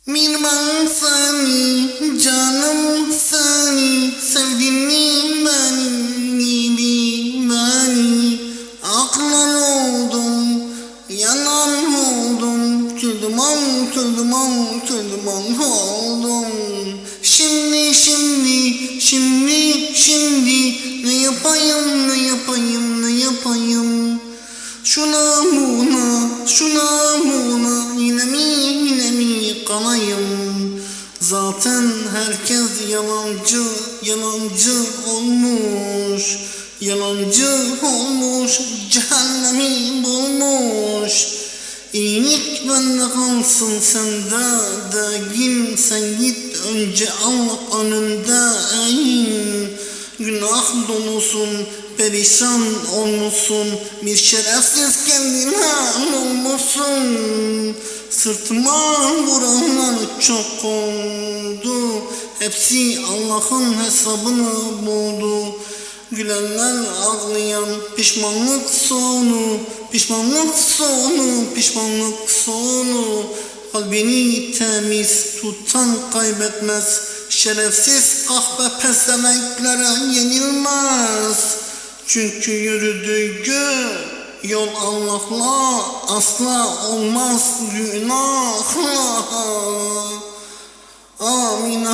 Bir ben seni, canım seni, sevdim mi benim gibi beni? Aklan oldum, yanan oldum, küldüm oldum. Şimdi, ne yapayım? Şuna buna, yine mi kalayım? Zaten herkes yalancı olmuş, cehennemi bulmuş. İyilik bende kalsın sende değil, sen git önce Allah önünde eğin. Günah dolusun, perişan olmuşsun, bir şerefsiz kendine olmuşsun. Sırtıma vuranlar çok oldu, hepsi Allah'ın hesabını buldu. Gülenler ağlayan, pişmanlık sonu. Kalbini temiz tutan kaybetmez. Şerefsiz kahpe pezevenklere yenilmez. Çünkü yürüdüğü yol Allah'la asla olmaz günahla. Amin.